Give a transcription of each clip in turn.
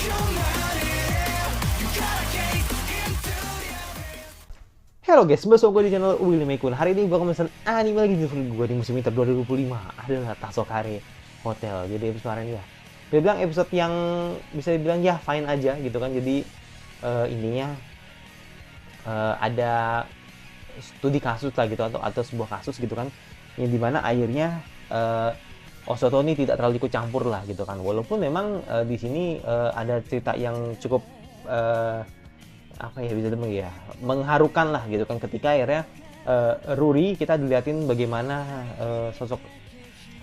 Halo guys, bersama gue di channel Willy Mekun. Hari ini gue akan memesan anime lagi di favorit gue di musim winter 2025 adalah Tasokare Hotel. Jadi episode kemarin ya, dia bilang episode yang bisa dibilang ya fine aja gitu kan. Jadi intinya ada studi kasus lah gitu atau sebuah kasus gitu kan, yang dimana akhirnya Osoto ini tidak terlalu ikut campur lah gitu kan. Walaupun memang di sini ada cerita yang cukup apa ya, bisa dibilang ya mengharukan lah gitu kan, ketika akhirnya Ruri kita diliatin bagaimana sosok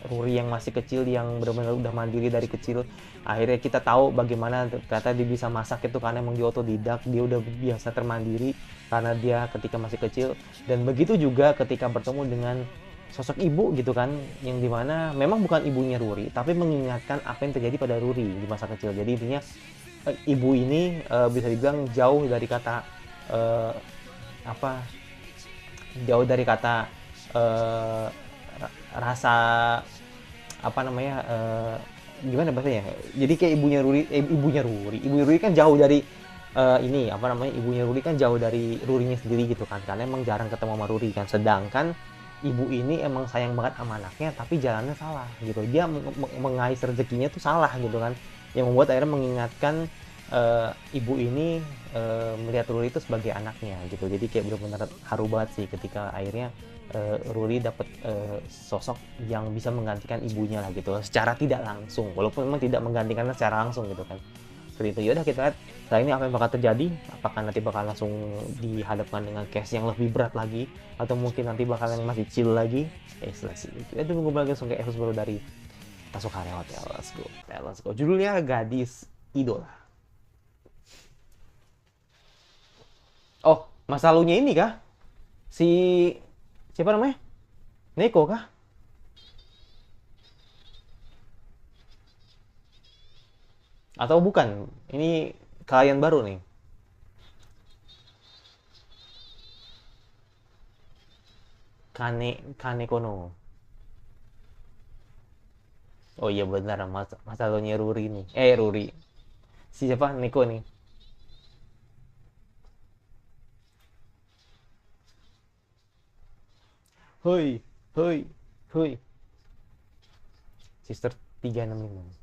Ruri yang masih kecil, yang benar-benar udah mandiri dari kecil. Akhirnya kita tahu bagaimana ternyata dia bisa masak itu karena emang dia otodidak, dia udah biasa termandiri karena dia ketika masih kecil. Dan begitu juga ketika bertemu dengan sosok ibu gitu kan, yang dimana memang bukan ibunya Ruri tapi mengingatkan apa yang terjadi pada Ruri di masa kecil. Jadi intinya ibu ini bisa dibilang jauh dari kata uh, apa jauh dari kata uh, rasa apa namanya, gimana bahasanya, jadi kayak ibunya Ruri kan jauh dari ini apa namanya, ibunya Ruri kan jauh dari Rurinya sendiri gitu kan, karena emang jarang ketemu sama Ruri kan. Sedangkan ibu ini emang sayang banget sama anaknya tapi jalannya salah gitu, dia mengais rezekinya tuh salah gitu kan, yang membuat akhirnya mengingatkan ibu ini melihat Ruri itu sebagai anaknya gitu. Jadi kayak benar-benar haru banget sih ketika akhirnya Ruri dapat sosok yang bisa menggantikan ibunya lah gitu secara tidak langsung, walaupun memang tidak menggantikannya secara langsung gitu kan. Seperti itu. Yaudah kita lihat setelah ini apa yang bakal terjadi, apakah nanti bakal langsung dihadapkan dengan case yang lebih berat lagi atau mungkin nanti bakal yang masih chill lagi. Selesai itu, nunggu lagi langsung ke episode baru dari Tasokare Hotel. Let's go. Judulnya Gadis Idola. Oh, masa lalunya ini kah? Si siapa namanya? Neko kah? Atau bukan? Ini klien baru nih. Kanekono. Oh iya benar, masa lalunya Ruri nih. Ruri. Si siapa? Neko nih. Hoi, hoi, hoi. Sister 365.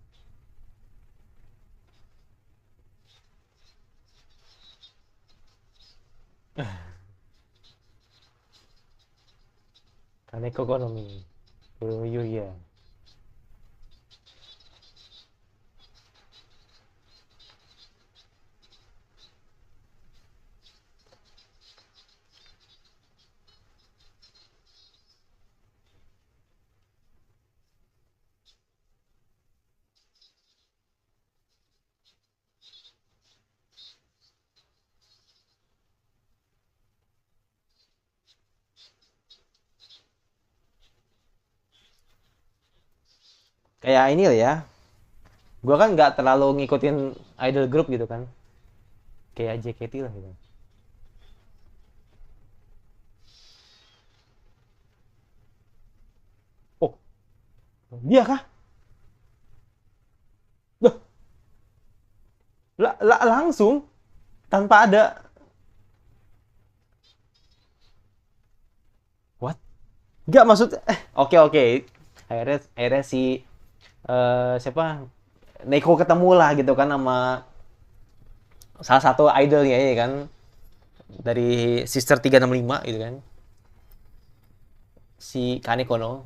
Kaneko Konomi. Yuria. Kayak ini lah ya. Gua kan nggak terlalu ngikutin idol group gitu kan. Kayak JKT lah gitu. Oh, dia kah? Loh, langsung tanpa ada what? Gak maksud oke oke. Akhirnya si siapa? Neko ketemu lah gitu kan sama salah satu idolnya ya kan, dari Sister 365 gitu kan. Si Kaneko no.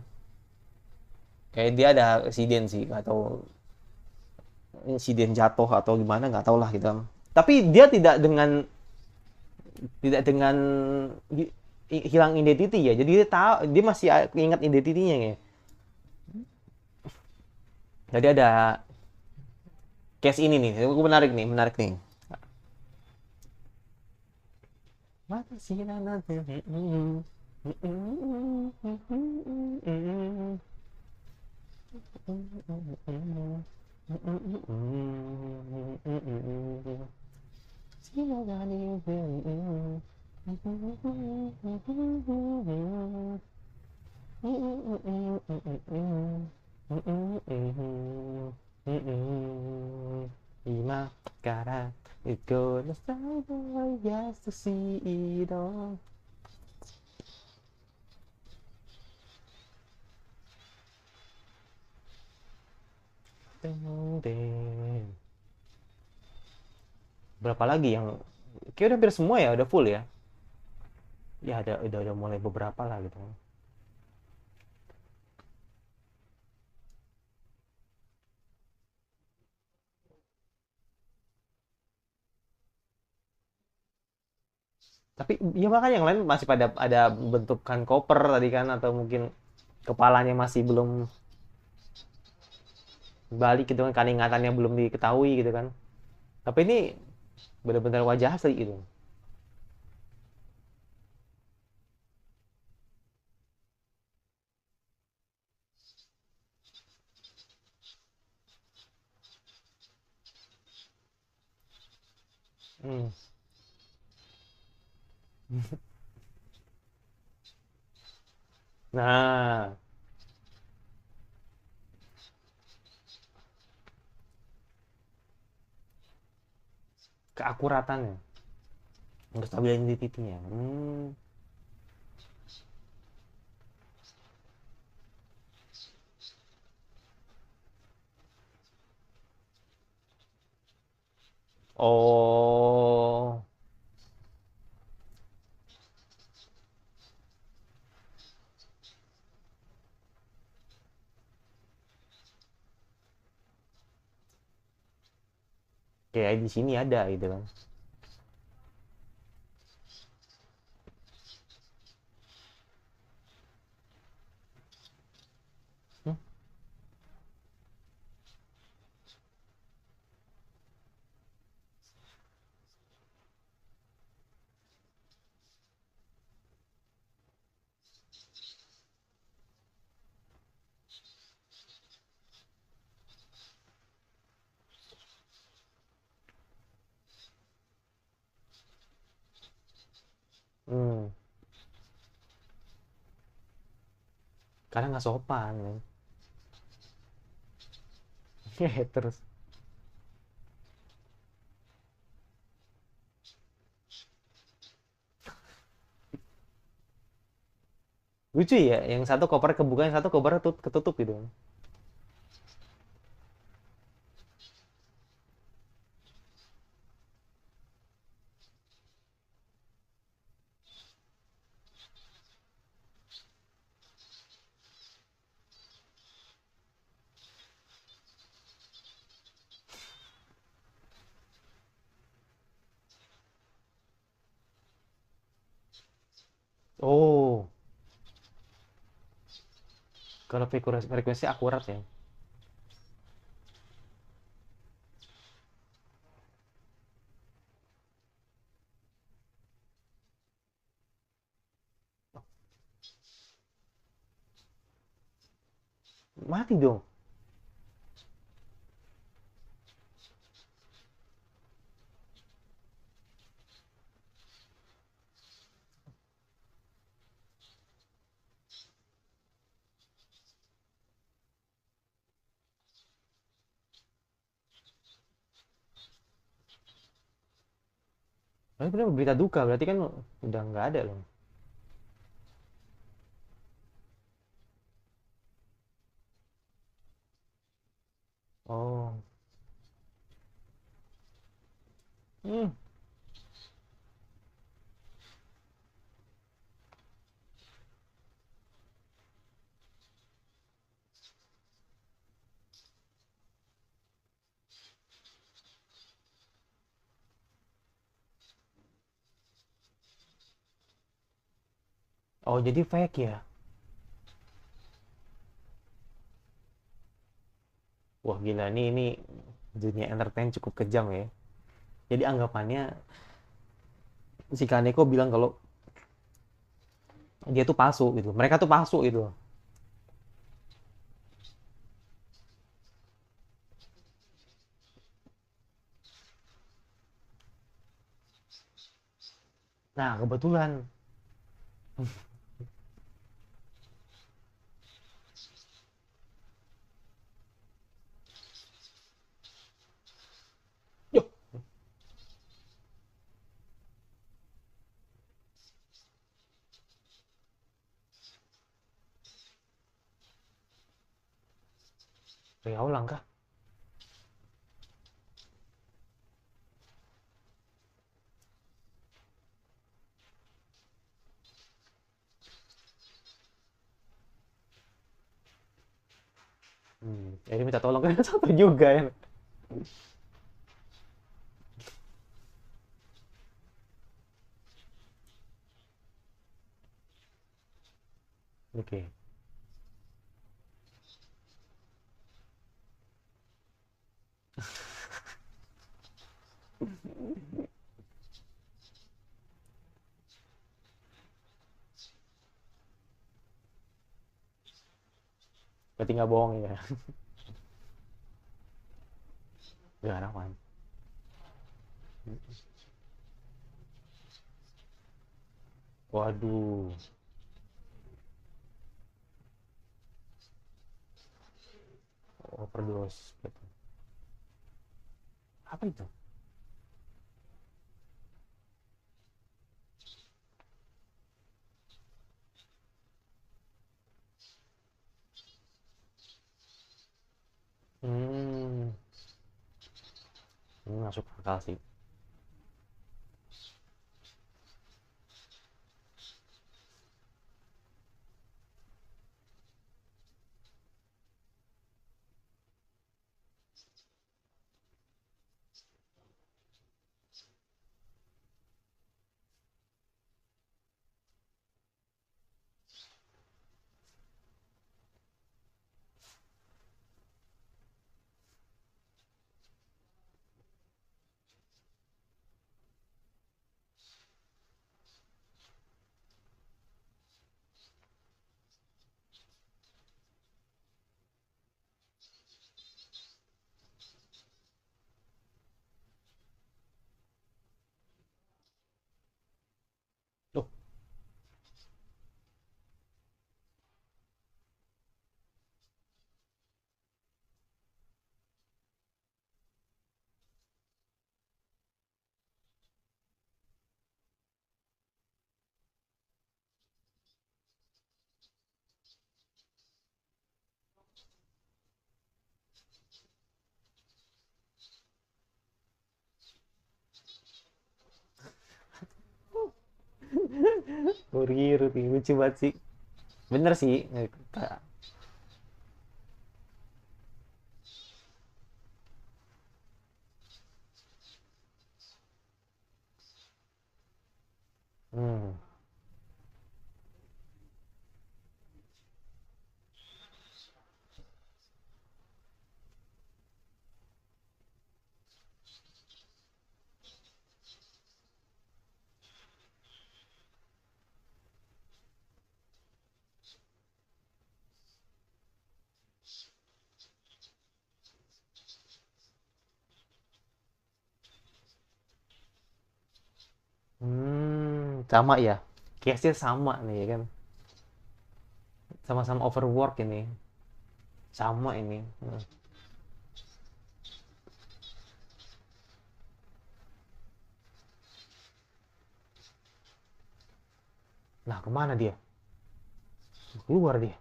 Kayak dia ada insiden sih, atau insiden jatuh atau gimana nggak tahu lah gitu. Tapi dia tidak dengan hilang identity ya. Jadi dia tahu, dia masih ingat identitinya ya. Jadi ada case ini nih, itu menarik nih, menarik nih. Mata sinar nanti. It gonna start yes to see it all. Deng, deng. Berapa lagi yang kayak udah hampir semua ya, udah full ya. Ya ada udah mulai beberapa lah gitu. Tapi ya makanya yang lain masih pada ada bentukan koper tadi kan, atau mungkin kepalanya masih belum balik gitu kan, ingatannya belum diketahui gitu kan. Tapi ini benar-benar wajah asli gitu. Hmm. Nah, keakuratannya, kestabilan titiknya. Hmm. Oh, kayak di sini ada gitu kan. Hmm. Hmm. Karena nggak sopan kan. Terus lucu ya, yang satu koper kebuka, yang satu koper ketutup gitu. Oh, kalau frekuensi akurat ya. Mati dong. Tapi benar berita duka, berarti kan udah nggak ada loh. Oh. Hmm. Oh, jadi fake ya. Wah, gila ini dunia entertain cukup kejam ya. Jadi anggapannya si Kaneko bilang kalau dia tuh palsu gitu. Mereka tuh palsu gitu. Nah, kebetulan. Yuk, Riau kah? Ini minta tolong kan satu juga ya. Oke. Berarti nggak bohong ya. Gak aman. Waduh. Overdose. Betul. Apa itu? Hmm. Ini masuk akal sih. Loh. Ruti lucu banget sih. Bener sih. Hmm. Sama ya. Case-nya sama nih ya kan. Sama-sama overwork ini. Sama ini. Nah, kemana dia? Keluar dia.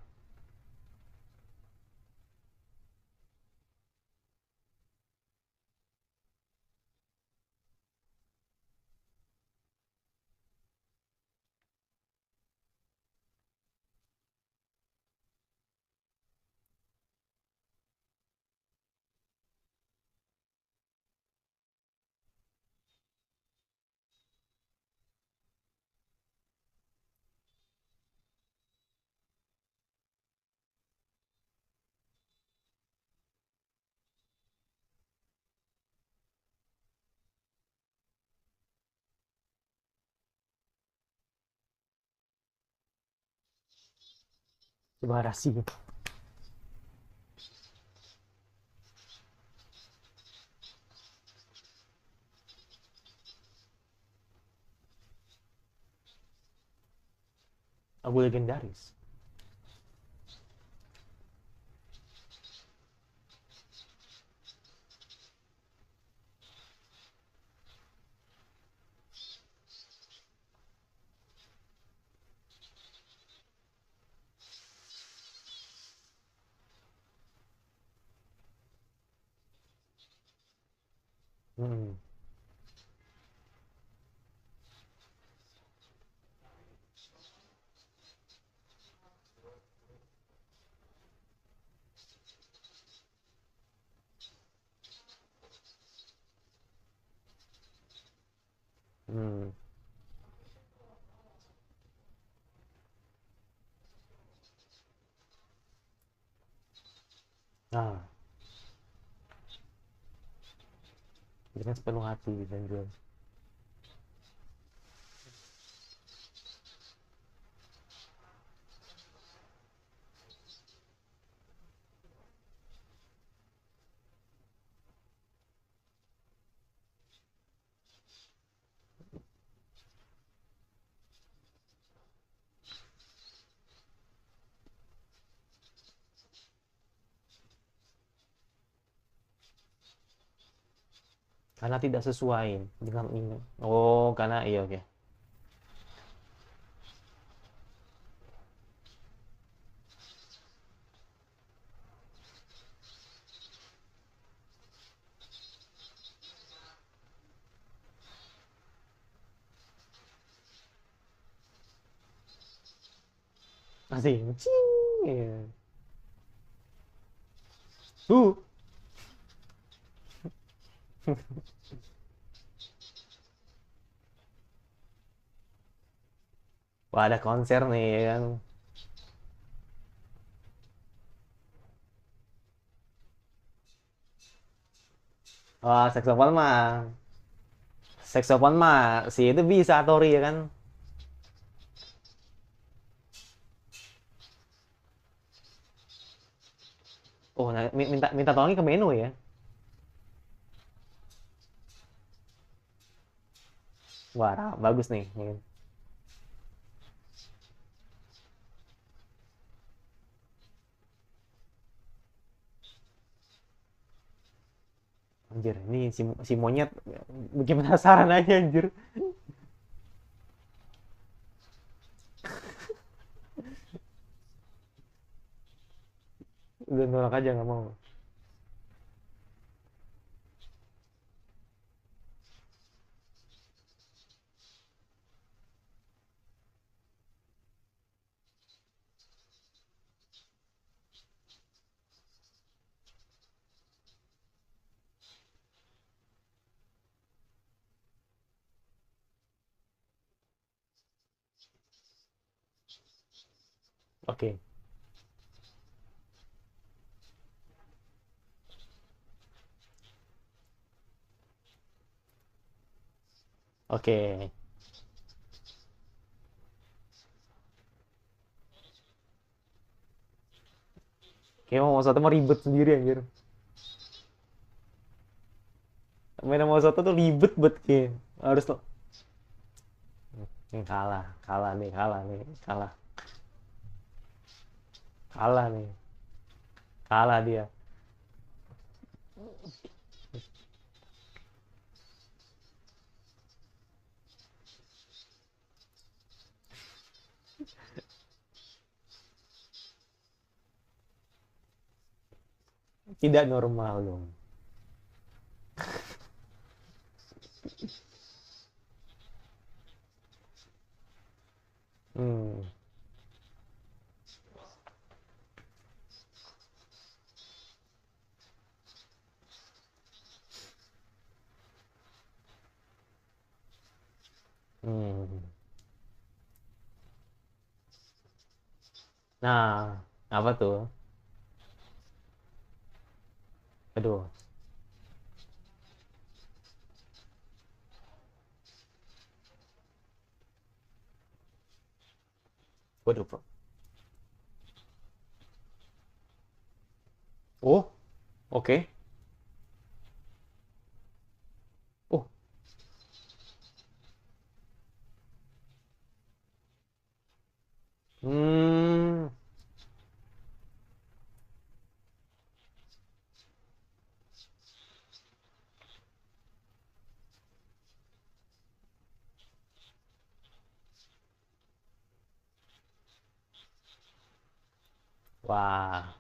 Coba rasi. Abu legendaris. Hmm. Hmm. Nah, dengan sepenuh hati dan juga karena tidak sesuai dengan ini. Oh, karena iya oke. Masih. Cing. Iya. Uh. Wah, ada konser nih ya kan. Wah, saksofon mah si itu bisa Tori ya kan. Oh, nah, minta minta tolongnya ke menu ya. Wah, bagus nih. Anjir, ini si monyet bikin penasaran aja anjir. Udah nolak aja nggak mau. Oke, oke. Kayak mau satu mau ribet sendiri anjir. Main sama Soto tuh ribet banget kayak. Harus tuh. Kalah, kalah nih, kalah nih, kalah, kalah nih, kalah dia. Tidak normal dong. Hmm. Hmm. Nah, apa tuh? Aduh, waduh, bro. Oh, oke. Oh, hmm. Wah,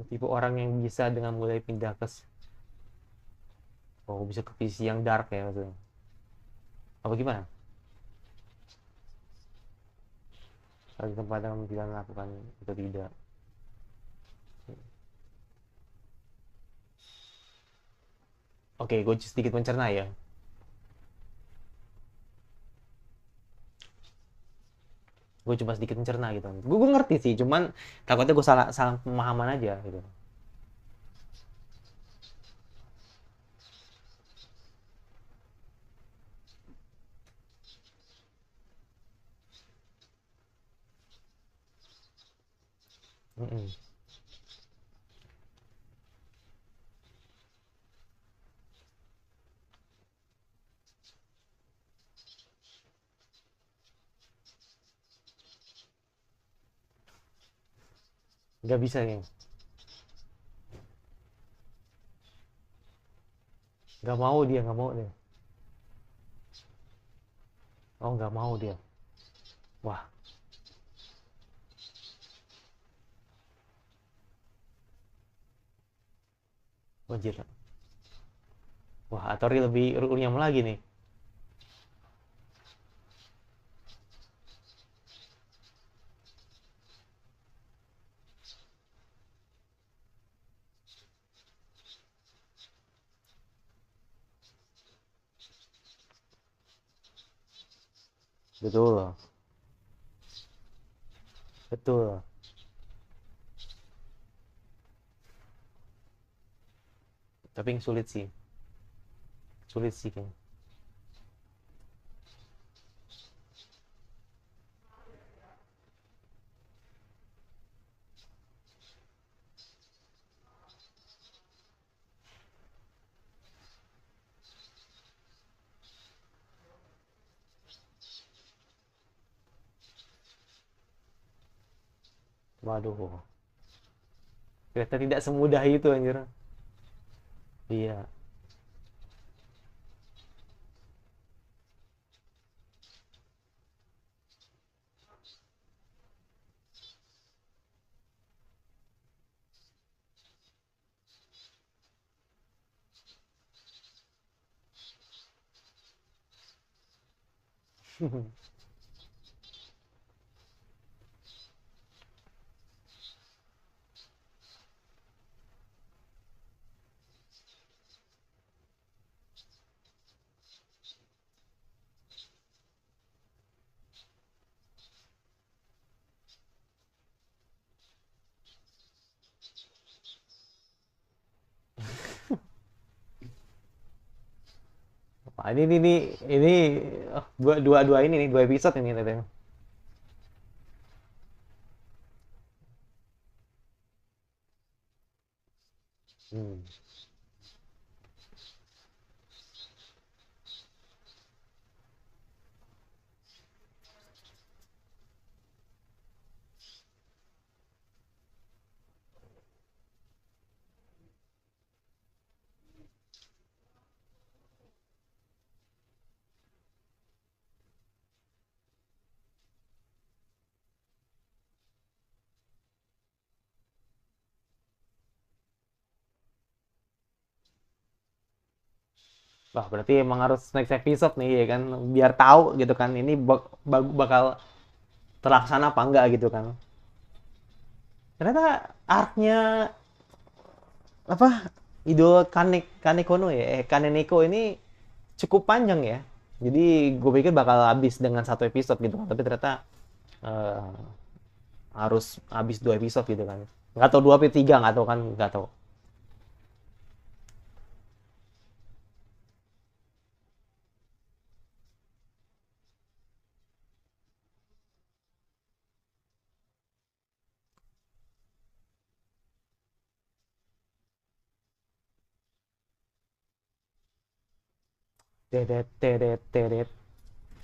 Tipe orang yang bisa dengan mulai pindah ke bisa ke visi yang dark ya maksudnya. Apa gimana? Lagi tempat yang tidak melakukan itu tidak. Oke, gue sedikit mencerna ya. Gue cuma sedikit mencerna gitu. Gue ngerti sih, cuman takutnya gue salah salah pemahaman aja gitu. Mm-mm. Nggak bisa ya. Nggak mau dia, nggak mau dia. Oh, nggak mau dia. Wah, wajir. Wah, Atori lebih runyam lagi nih. Betul, betul. Tapi yang sulit sih kayaknya. Waduh, ternyata tidak semudah itu anjir. Iya. Wah, ini dua ini nih, dua episode ini katanya. Hmm. Wah, berarti emang harus next episode nih ya kan, biar tahu gitu kan ini bakal terlaksana apa enggak gitu kan. Ternyata arc-nya apa idol Kanekono ya, Kaneneko ini cukup panjang ya. Jadi gue pikir bakal habis dengan satu episode gitu kan, tapi ternyata eh, harus habis dua episode gitu kan. Nggak tahu dua atau tiga, nggak tahu kan, nggak tahu. Tedet tedet tedet.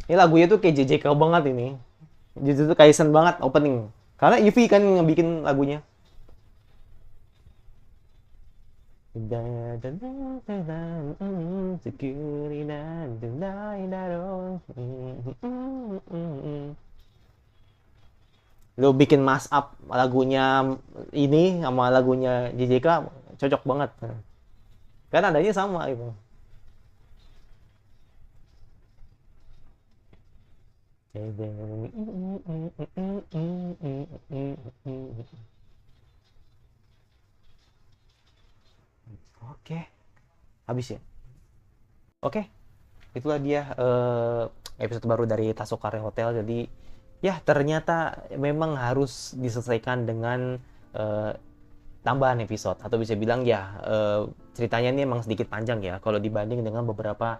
Ini lagunya tuh kayak JJK banget ini. Jujutsu Kaisen banget opening. Karena Yuffie kan yang bikin lagunya. 好きになんてないだろう。Lo bikin mash up lagunya ini sama lagunya JJK cocok banget. Kan adanya sama gitu. Oke, habis ya. Oke, itulah dia episode baru dari Tasokare Hotel. Jadi ya ternyata memang harus diselesaikan dengan eh, tambahan episode, atau bisa bilang ya ceritanya ini emang sedikit panjang ya kalau dibanding dengan beberapa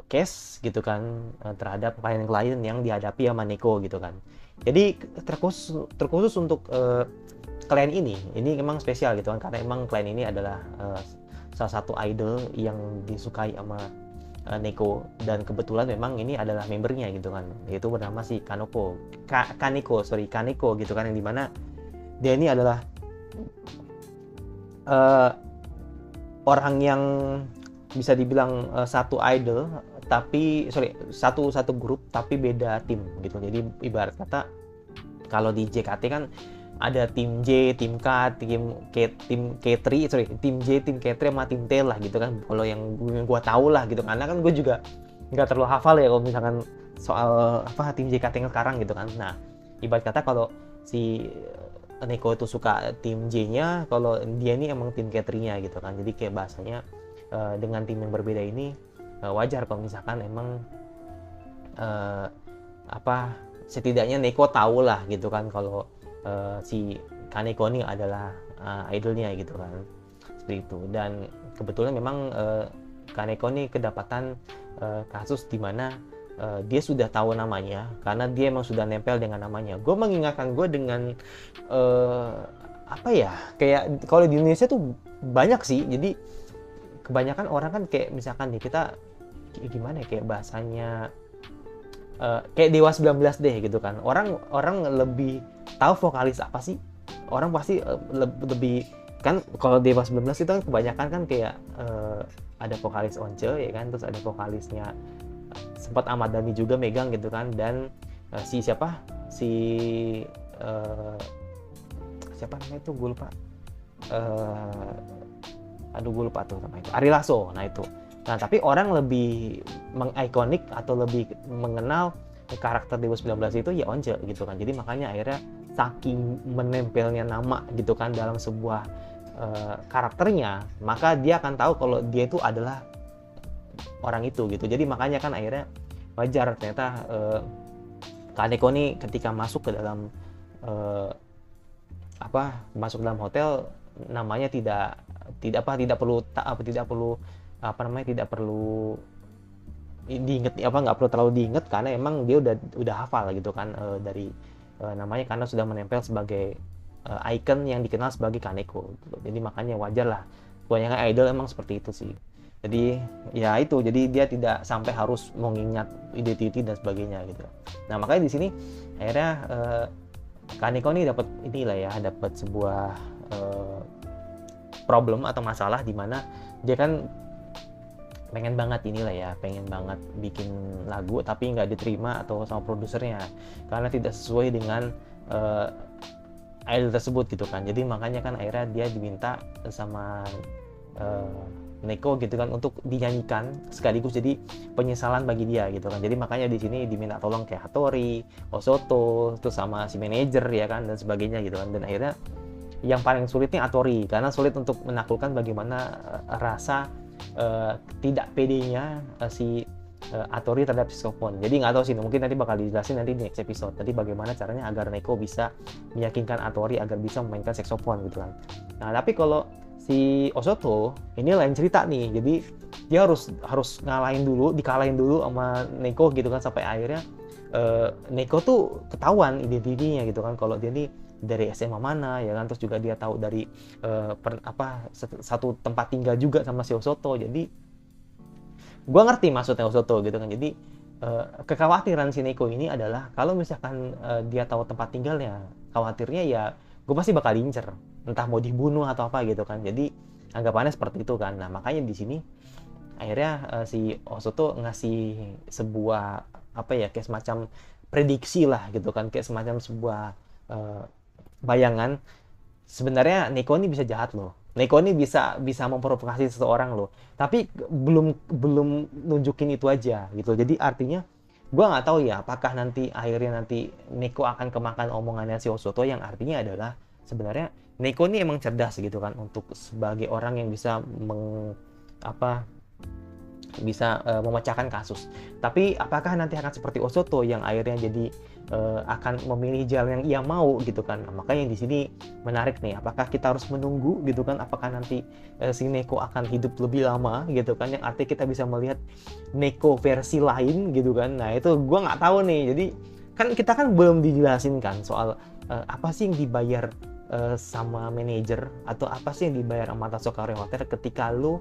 case gitu kan, terhadap klien-klien yang dihadapi sama Neko gitu kan. Jadi terkhusus untuk klien ini memang spesial gitu kan, karena emang klien ini adalah salah satu idol yang disukai sama Neko, dan kebetulan memang ini adalah membernya gitu kan, yaitu bernama si Kaneko gitu kan, yang dimana dia ini adalah orang yang bisa dibilang satu idol tapi satu grup tapi beda tim gitu. Jadi ibarat kata kalau di JKT kan ada tim J, tim K, tim K3, tim J, tim K3 sama tim T lah gitu kan. Kalau yang gue tahu lah gitu, karena kan gue juga nggak terlalu hafal ya kalau misalkan soal tim JKT yang sekarang gitu kan. Nah, ibarat kata kalau si Neko itu suka tim J-nya, kalau dia ini emang tim K3-nya gitu kan. Jadi kayak bahasanya dengan tim yang berbeda ini wajar kalau misalkan emang setidaknya Neko tahu lah gitu kan kalau si Kaneko ini adalah idolnya gitu kan, seperti itu. Dan kebetulan memang Kaneko ini kedapatan kasus di mana dia sudah tahu namanya karena dia emang sudah nempel dengan namanya. Gue mengingatkan gue dengan kayak kalau di Indonesia tuh banyak sih. Jadi kebanyakan orang kan kayak misalkan nih kita gimana ya, kayak bahasanya kayak Dewa 19 deh gitu kan. Orang lebih tahu vokalis apa sih. Orang pasti lebih kan, kalau Dewa 19 itu kan kebanyakan kan kayak ada vokalis Once ya kan, terus ada vokalisnya sempat Ahmad Dhani juga megang gitu kan, dan siapa namanya itu gue lupa. Gue lupa tuh namanya itu, Ari Lasso. Nah itu. Nah tapi orang lebih mengikonik atau lebih mengenal karakter Dewa 19 itu ya Once gitu kan. Jadi makanya akhirnya saking menempelnya nama gitu kan dalam sebuah karakternya, maka dia akan tahu kalau dia itu adalah orang itu gitu. Jadi makanya kan akhirnya wajar ternyata Kaneko nih ketika masuk ke dalam hotel, namanya tidak perlu diinget, nggak perlu terlalu diinget, karena emang dia udah hafal gitu kan dari namanya, karena sudah menempel sebagai icon yang dikenal sebagai Kaneko gitu. Jadi makanya wajar lah, kebanyakan idol emang seperti itu sih. Jadi ya itu, jadi dia tidak sampai harus mengingat identity dan sebagainya gitu. Nah makanya di sini akhirnya Kaneko ini dapat sebuah problem atau masalah di mana dia kan pengen banget bikin lagu tapi nggak diterima atau sama produsernya karena tidak sesuai dengan idol tersebut gitu kan. Jadi makanya kan akhirnya dia diminta sama Neko gitu kan untuk dinyanyikan sekaligus jadi penyesalan bagi dia gitu kan. Jadi makanya di sini diminta tolong kayak Hattori, Osoto, terus sama si manajer ya kan, dan sebagainya gitu kan. Dan akhirnya yang paling sulitnya Hattori, karena sulit untuk menaklukkan bagaimana rasa tidak pedenya si Hattori terhadap saxophone. Jadi nggak tahu sih, mungkin nanti bakal dijelasin nanti di next episode. Tadi bagaimana caranya agar Neko bisa meyakinkan Hattori agar bisa memainkan saxophone gitu kan. Nah tapi kalau si Osoto ini lain cerita nih. Jadi dia harus dikalahin dulu sama Neko gitu kan, sampai akhirnya Neko tuh ketahuan identitinya gitu kan, kalau dia nih dari SMA mana ya kan, terus juga dia tahu dari satu tempat tinggal juga sama si Osoto. Jadi gue ngerti maksudnya Osoto gitu kan. Jadi kekhawatiran si Neko ini adalah kalau misalkan dia tahu tempat tinggalnya, khawatirnya ya gue pasti bakal diincer, entah mau dibunuh atau apa gitu kan. Jadi anggapannya seperti itu kan. Nah makanya di sini akhirnya si Osoto ngasih sebuah apa ya, kayak semacam prediksi lah gitu kan, kayak semacam sebuah eh, bayangan sebenarnya Neko ini bisa jahat loh. Neko ini bisa bisa memprovokasi seseorang loh. Tapi belum belum nunjukin itu aja gitu. Jadi artinya gua nggak tahu ya apakah nanti akhirnya nanti Neko akan kemakan omongannya si Osoto, yang artinya adalah sebenarnya Neko ini emang cerdas gitu kan untuk sebagai orang yang bisa apa bisa memecahkan kasus. Tapi apakah nanti akan seperti Osoto yang akhirnya jadi akan memilih jalan yang ia mau gitu kan. Nah, makanya di sini menarik nih, apakah kita harus menunggu gitu kan, apakah nanti si Neko akan hidup lebih lama gitu kan, yang artinya kita bisa melihat Neko versi lain gitu kan. Nah itu gue nggak tahu nih, jadi kan kita kan belum dijelasin kan soal apa sih yang dibayar sama manajer, atau apa sih yang dibayar sama Tasukari Hotel ketika lu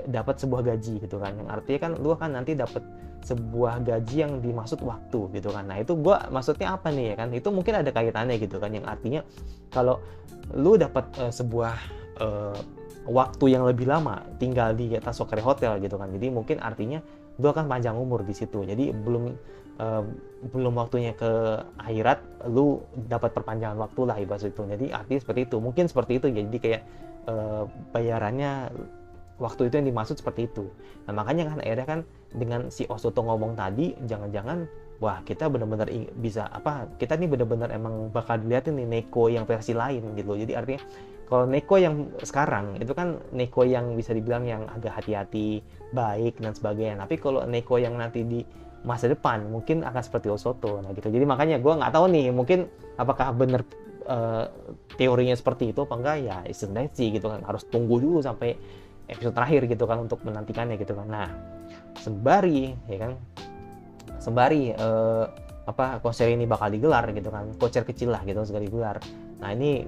dapat sebuah gaji gitu kan, yang artinya kan lu akan nanti dapat sebuah gaji yang dimaksud waktu gitu kan. Nah itu gua maksudnya apa nih ya kan, itu mungkin ada kaitannya gitu kan, yang artinya kalau lu dapat sebuah waktu yang lebih lama tinggal di Tasukari Hotel gitu kan, jadi mungkin artinya lu akan panjang umur di situ. Jadi belum waktunya ke akhirat, lu dapat perpanjangan waktu lah ibarat itu. Jadi artinya seperti itu, mungkin seperti itu. Jadi kayak bayarannya waktu itu yang dimaksud seperti itu. Nah makanya kan akhirnya kan dengan si Osoto ngomong tadi, jangan-jangan wah kita benar-benar bisa apa, kita nih benar-benar emang bakal dilihatin nih Neko yang versi lain gitu. Jadi artinya kalau Neko yang sekarang itu kan Neko yang bisa dibilang yang agak hati-hati, baik dan sebagainya. Tapi kalau Neko yang nanti di masa depan mungkin akan seperti Osoto. Nah gitu. Jadi makanya gue nggak tahu nih, mungkin apakah benar teorinya seperti itu apa enggak, ya istilahnya sih gitu kan, harus tunggu dulu sampai episode terakhir gitu kan untuk menantikannya gitu kan. Nah sembari ya kan, sembari apa konser ini bakal digelar gitu kan, konser kecil lah gitu sekali digelar. Nah ini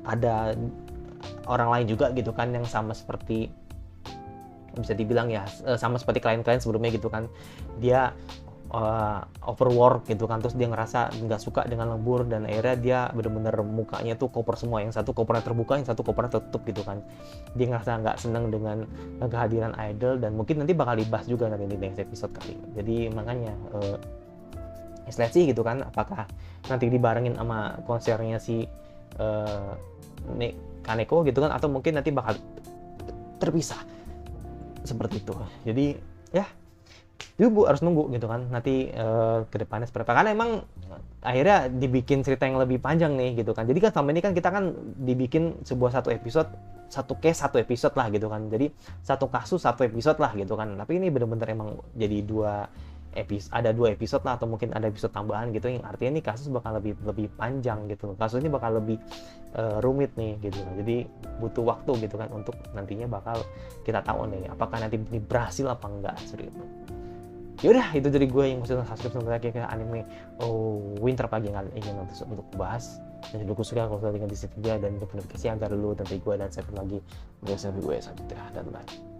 ada orang lain juga gitu kan yang sama seperti, bisa dibilang ya sama seperti klien-klien sebelumnya gitu kan, dia overwork gitu kan, terus dia ngerasa nggak suka dengan lembur, dan akhirnya dia bener-bener mukanya tuh koper semua, yang satu kopernya terbuka, yang satu kopernya tertutup gitu kan. Dia ngerasa nggak seneng dengan kehadiran idol, dan mungkin nanti bakal dibahas juga nanti di next episode kali. Jadi makanya let's see gitu kan, apakah nanti dibarengin sama konsernya si Kaneko gitu kan, atau mungkin nanti bakal terpisah seperti itu. Jadi ya Bu harus nunggu gitu kan nanti ke depannya seperti apa, karena emang akhirnya dibikin cerita yang lebih panjang nih gitu kan. Jadi kan selama ini kan kita kan dibikin sebuah satu episode, satu case satu episode lah gitu kan, jadi satu kasus satu episode lah gitu kan. Tapi ini bener-bener emang jadi ada dua episode lah, atau mungkin ada episode tambahan gitu, yang artinya nih kasus bakal lebih panjang gitu, kasus ini bakal lebih rumit nih gitu. Jadi butuh waktu gitu kan untuk nantinya bakal kita tahu nih apakah nanti ini berhasil apa enggak seperti itu. Yaudah, itu dari gue yang maksudnya subscribe sebenarnya ke anime Winter Pagi yang ingin untuk bahas. Dan juga suka kalau sudah tinggal di sini dan notifikasi agar lu nanti gue dan saya lagi. Gue sampai gue selanjutnya dan bye.